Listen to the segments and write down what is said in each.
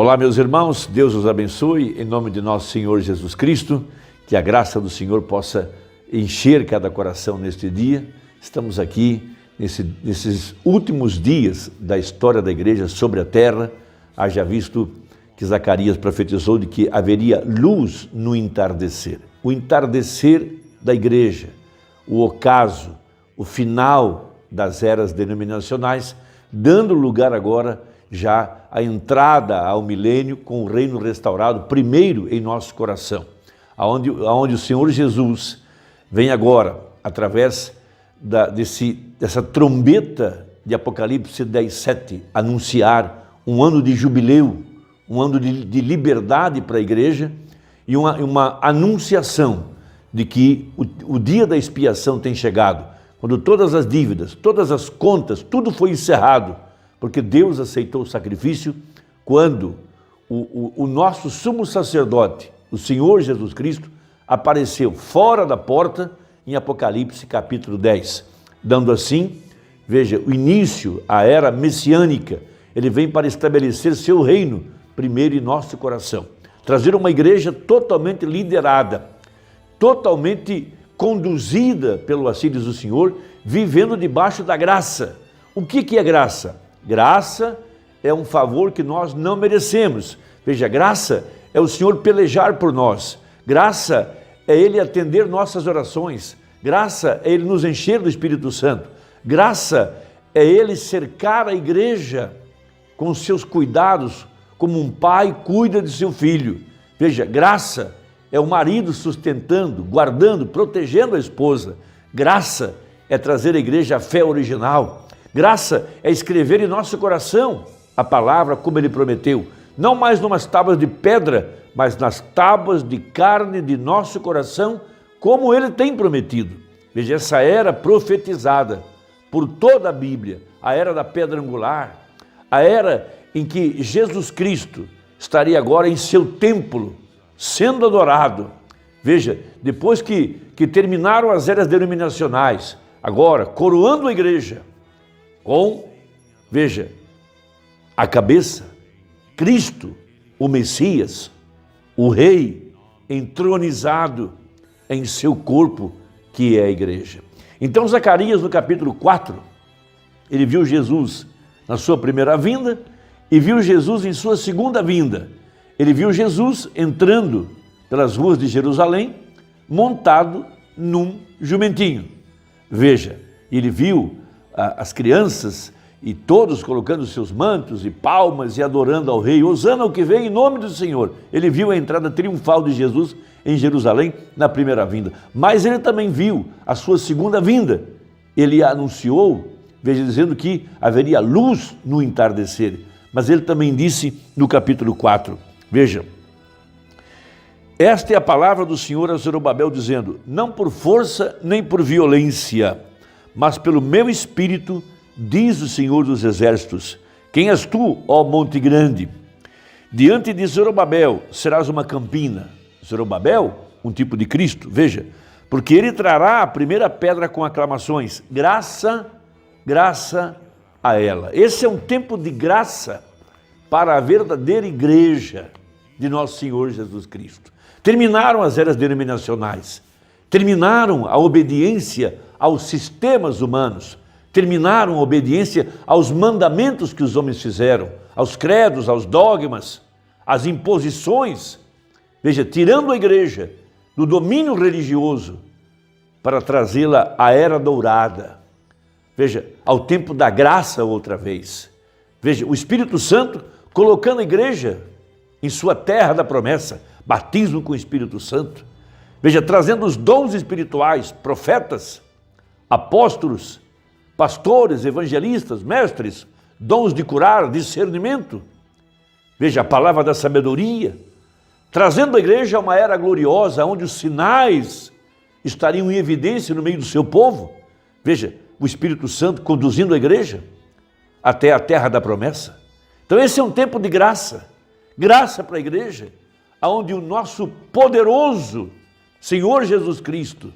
Olá, meus irmãos, Deus os abençoe, em nome de nosso Senhor Jesus Cristo, que a graça do Senhor possa encher cada coração neste dia. Estamos aqui nesses últimos dias da história da igreja sobre a terra. Haja visto que Zacarias profetizou de que haveria luz no entardecer. O entardecer da igreja, o ocaso, o final das eras denominacionais, dando lugar agora já à entrada ao milênio com o reino restaurado, primeiro em nosso coração, aonde o Senhor Jesus vem agora, através dessa trombeta de Apocalipse 10:7, anunciar um ano de jubileu, um ano de liberdade para a igreja e uma anunciação de que o dia da expiação tem chegado, quando todas as dívidas, todas as contas, tudo foi encerrado, porque Deus aceitou o sacrifício quando o nosso sumo sacerdote, o Senhor Jesus Cristo, apareceu fora da porta em Apocalipse capítulo 10, dando assim, veja, o início, a era messiânica. Ele vem para estabelecer seu reino primeiro em nosso coração, trazer uma igreja totalmente liderada, totalmente conduzida pelo auxílio do Senhor, vivendo debaixo da graça. O que é graça? Graça é um favor que nós não merecemos. Veja, graça é o Senhor pelejar por nós. Graça é Ele atender nossas orações. Graça é Ele nos encher do Espírito Santo. Graça é Ele cercar a igreja com os seus cuidados, como um pai cuida de seu filho. Veja, graça é o marido sustentando, guardando, protegendo a esposa. Graça é trazer à igreja a fé original. Graça é escrever em nosso coração a palavra como Ele prometeu, não mais numas tábuas de pedra, mas nas tábuas de carne de nosso coração, como Ele tem prometido. Veja, essa era profetizada por toda a Bíblia, a era da pedra angular, a era em que Jesus Cristo estaria agora em seu templo, sendo adorado. Veja, depois que terminaram as eras denominacionais, agora coroando a igreja, com, veja, a cabeça, Cristo, o Messias, o Rei entronizado em seu corpo, que é a igreja. Então Zacarias, no capítulo 4, ele viu Jesus na sua primeira vinda e viu Jesus em sua segunda vinda. Ele viu Jesus entrando pelas ruas de Jerusalém, montado num jumentinho. Veja, ele viu as crianças e todos colocando seus mantos e palmas e adorando ao rei, hosana o que vem em nome do Senhor. Ele viu a entrada triunfal de Jesus em Jerusalém na primeira vinda, mas ele também viu a sua segunda vinda. Ele anunciou, veja, dizendo que haveria luz no entardecer, mas ele também disse no capítulo 4, veja, esta é a palavra do Senhor a Zorobabel dizendo, não por força nem por violência, mas pelo meu espírito, diz o Senhor dos Exércitos. Quem és tu, ó monte grande? Diante de Zorobabel serás uma campina. Zorobabel, um tipo de Cristo, veja, porque ele trará a primeira pedra com aclamações, graça, graça a ela. Esse é um tempo de graça para a verdadeira igreja de nosso Senhor Jesus Cristo. Terminaram as eras denominacionais, terminaram a obediência aos sistemas humanos, terminaram a obediência aos mandamentos que os homens fizeram, aos credos, aos dogmas, às imposições. Veja, tirando a igreja do domínio religioso para trazê-la à era dourada. Veja, ao tempo da graça outra vez. Veja, o Espírito Santo colocando a igreja em sua terra da promessa, batismo com o Espírito Santo. Veja, trazendo os dons espirituais, profetas, apóstolos, pastores, evangelistas, mestres, dons de curar, discernimento. Veja, a palavra da sabedoria, trazendo a igreja a uma era gloriosa, onde os sinais estariam em evidência no meio do seu povo. Veja, o Espírito Santo conduzindo a igreja até a terra da promessa. Então esse é um tempo de graça, graça para a igreja, onde o nosso poderoso Senhor Jesus Cristo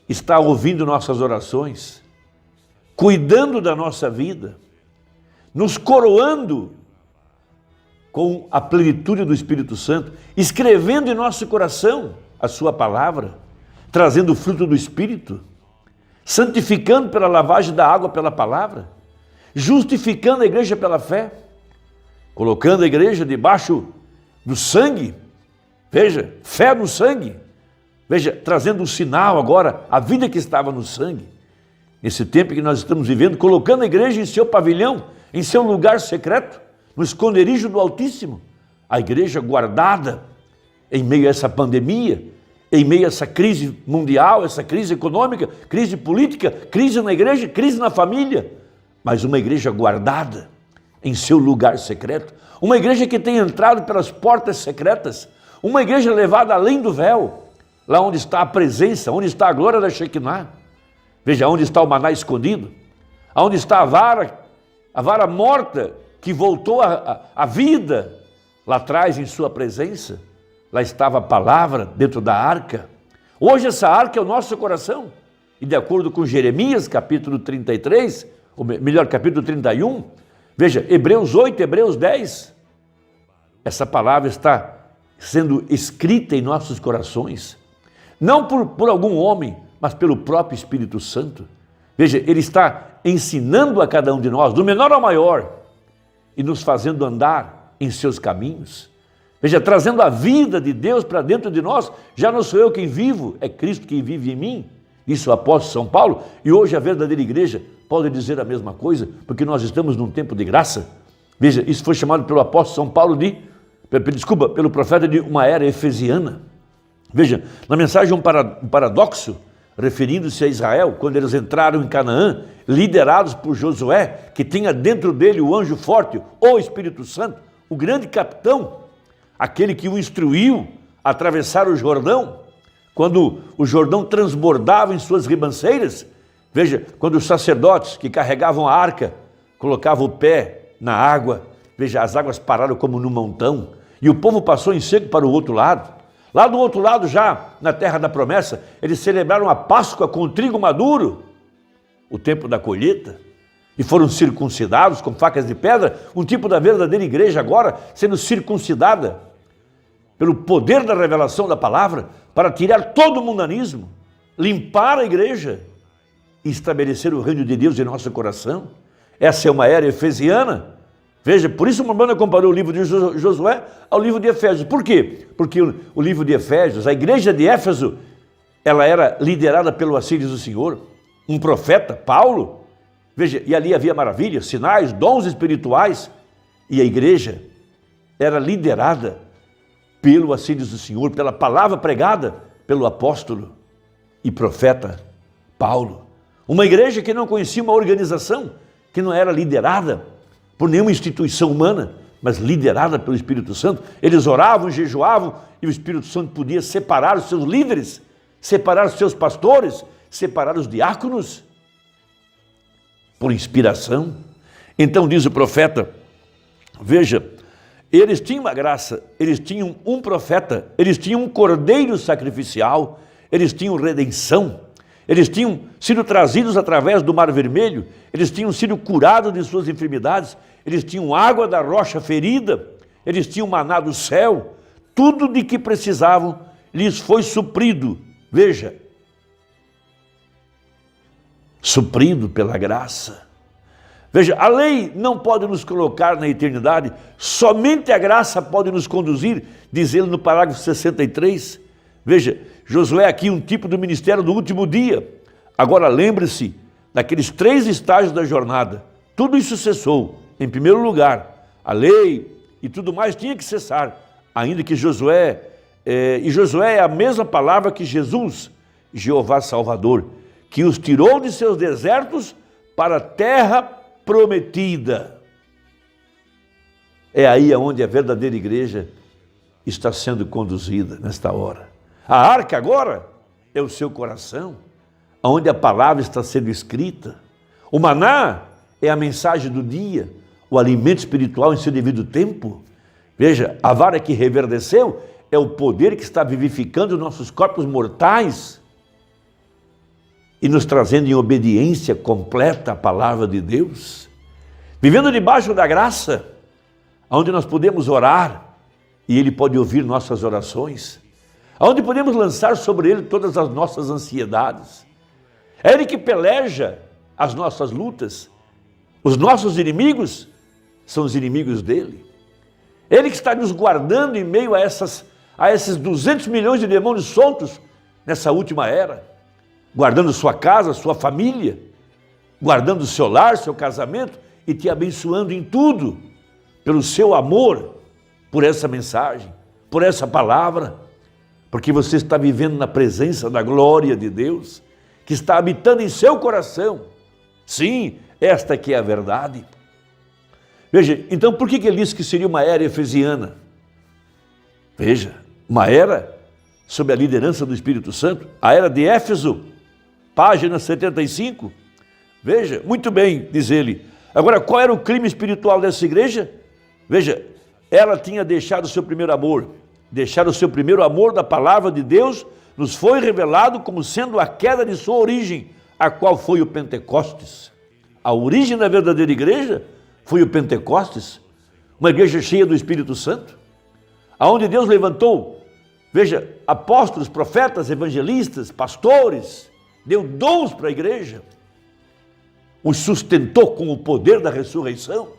está ouvindo nossas orações, cuidando da nossa vida, nos coroando com a plenitude do Espírito Santo, escrevendo em nosso coração a sua palavra, trazendo o fruto do Espírito, santificando pela lavagem da água pela palavra, justificando a igreja pela fé, colocando a igreja debaixo do sangue, veja, fé no sangue, veja, trazendo um sinal agora, a vida que estava no sangue, nesse tempo que nós estamos vivendo, colocando a igreja em seu pavilhão, em seu lugar secreto, no esconderijo do Altíssimo, a igreja guardada em meio a essa pandemia, em meio a essa crise mundial, essa crise econômica, crise política, crise na igreja, crise na família, mas uma igreja guardada em seu lugar secreto, uma igreja que tem entrado pelas portas secretas, uma igreja levada além do véu, lá onde está a presença, onde está a glória da Shekinah, veja, onde está o maná escondido, onde está a vara morta, que voltou à vida, lá atrás em sua presença, lá estava a palavra dentro da arca. Hoje essa arca é o nosso coração, e de acordo com Jeremias capítulo 33, ou melhor, capítulo 31, veja, Hebreus 8, Hebreus 10, essa palavra está sendo escrita em nossos corações, não por algum homem, mas pelo próprio Espírito Santo. Veja, ele está ensinando a cada um de nós, do menor ao maior, e nos fazendo andar em seus caminhos. Veja, trazendo a vida de Deus para dentro de nós. Já não sou eu quem vivo, é Cristo quem vive em mim. Isso o apóstolo São Paulo, e hoje a verdadeira igreja pode dizer a mesma coisa, porque nós estamos num tempo de graça. Veja, isso foi chamado pelo apóstolo São Paulo pelo profeta de uma era efesiana. Veja, na mensagem um paradoxo, referindo-se a Israel, quando eles entraram em Canaã, liderados por Josué, que tinha dentro dele o anjo forte, o Espírito Santo, o grande capitão, aquele que o instruiu a atravessar o Jordão, quando o Jordão transbordava em suas ribanceiras. Veja, quando os sacerdotes que carregavam a arca colocavam o pé na água, veja, as águas pararam como num montão, e o povo passou em seco para o outro lado. Lá do outro lado, já na terra da promessa, eles celebraram a Páscoa com trigo maduro, o tempo da colheita, e foram circuncidados com facas de pedra, um tipo da verdadeira igreja agora sendo circuncidada pelo poder da revelação da palavra, para tirar todo o mundanismo, limpar a igreja e estabelecer o reino de Deus em nosso coração. Essa é uma era efesiana. Veja, por isso o Umbanda comparou o livro de Josué ao livro de Efésios. Por quê? Porque o livro de Efésios, a igreja de Éfeso, ela era liderada pelo Assírios do Senhor, um profeta, Paulo. Veja, e ali havia maravilhas, sinais, dons espirituais, e a igreja era liderada pelo Assírios do Senhor, pela palavra pregada pelo apóstolo e profeta Paulo. Uma igreja que não conhecia uma organização, que não era liderada por nenhuma instituição humana, mas liderada pelo Espírito Santo. Eles oravam, jejuavam, e o Espírito Santo podia separar os seus líderes, separar os seus pastores, separar os diáconos, por inspiração. Então diz o profeta, veja, eles tinham uma graça, eles tinham um profeta, eles tinham um cordeiro sacrificial, eles tinham redenção, eles tinham sido trazidos através do Mar Vermelho, eles tinham sido curados de suas enfermidades, eles tinham água da rocha ferida, eles tinham maná do céu, tudo de que precisavam lhes foi suprido. Veja, suprido pela graça. Veja, a lei não pode nos colocar na eternidade, somente a graça pode nos conduzir, diz ele no parágrafo 63. Veja, Josué aqui um tipo do ministério do último dia. Agora lembre-se daqueles 3 estágios da jornada. Tudo isso cessou. Em primeiro lugar, a lei e tudo mais tinha que cessar, ainda que Josué é a mesma palavra que Jesus, Jeová Salvador, que os tirou de seus desertos para a terra prometida. É aí onde a verdadeira igreja está sendo conduzida nesta hora. A arca agora é o seu coração, onde a palavra está sendo escrita. O maná é a mensagem do dia, o alimento espiritual em seu devido tempo. Veja, a vara que reverdeceu é o poder que está vivificando nossos corpos mortais e nos trazendo em obediência completa à palavra de Deus. Vivendo debaixo da graça, onde nós podemos orar e Ele pode ouvir nossas orações, onde podemos lançar sobre Ele todas as nossas ansiedades. É Ele que peleja as nossas lutas. Os nossos inimigos são os inimigos dEle. Ele que está nos guardando em meio a esses 200 milhões de demônios soltos nessa última era, guardando sua casa, sua família, guardando o seu lar, seu casamento e te abençoando em tudo, pelo seu amor, por essa mensagem, por essa palavra, porque você está vivendo na presença da glória de Deus, que está habitando em seu coração. Sim, esta que é a verdade. Veja, então por que ele disse que seria uma era efesiana? Veja, uma era sob a liderança do Espírito Santo, a era de Éfeso, página 75. Veja, muito bem, diz ele. Agora, qual era o clima espiritual dessa igreja? Veja, ela tinha deixado o seu primeiro amor. Deixar o seu primeiro amor da palavra de Deus nos foi revelado como sendo a queda de sua origem, a qual foi o Pentecostes. A origem da verdadeira igreja foi o Pentecostes, uma igreja cheia do Espírito Santo, aonde Deus levantou, veja, apóstolos, profetas, evangelistas, pastores, deu dons para a igreja, os sustentou com o poder da ressurreição,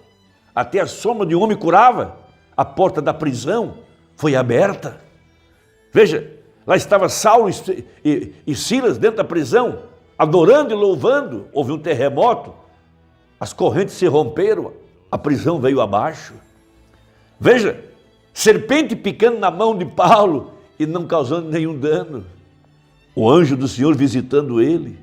até a sombra de um homem curava, a porta da prisão foi aberta. Veja, lá estava Saulo e Silas dentro da prisão, adorando e louvando. Houve um terremoto, as correntes se romperam, a prisão veio abaixo. Veja, serpente picando na mão de Paulo e não causando nenhum dano. O anjo do Senhor visitando ele.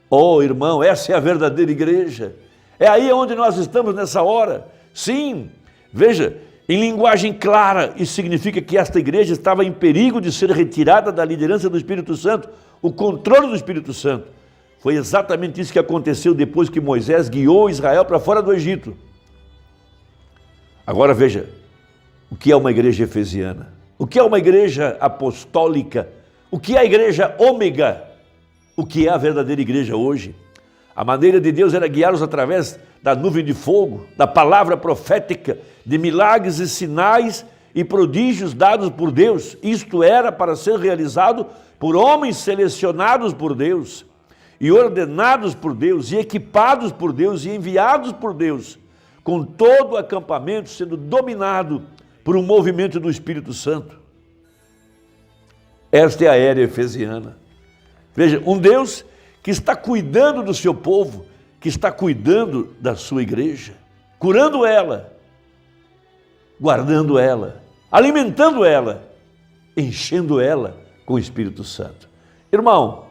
Oh, irmão, essa é a verdadeira igreja. É aí onde nós estamos nessa hora. Sim, veja, em linguagem clara, isso significa que esta igreja estava em perigo de ser retirada da liderança do Espírito Santo, o controle do Espírito Santo. Foi exatamente isso que aconteceu depois que Moisés guiou Israel para fora do Egito. Agora veja, o que é uma igreja efesiana? O que é uma igreja apostólica? O que é a igreja ômega? O que é a verdadeira igreja hoje? A maneira de Deus era guiá-los através da nuvem de fogo, da palavra profética, de milagres e sinais e prodígios dados por Deus. Isto era para ser realizado por homens selecionados por Deus, e ordenados por Deus, e equipados por Deus, e enviados por Deus, com todo o acampamento sendo dominado por um movimento do Espírito Santo. Esta é a era efesiana. Veja, um Deus que está cuidando do seu povo, que está cuidando da sua igreja, curando ela, guardando ela, alimentando ela, enchendo ela com o Espírito Santo. Irmão,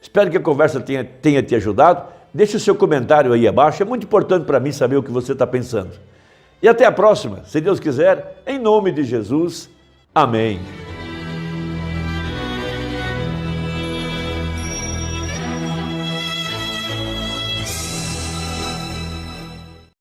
espero que a conversa tenha te ajudado. Deixe o seu comentário aí abaixo, é muito importante para mim saber o que você está pensando. E até a próxima, se Deus quiser, em nome de Jesus. Amém.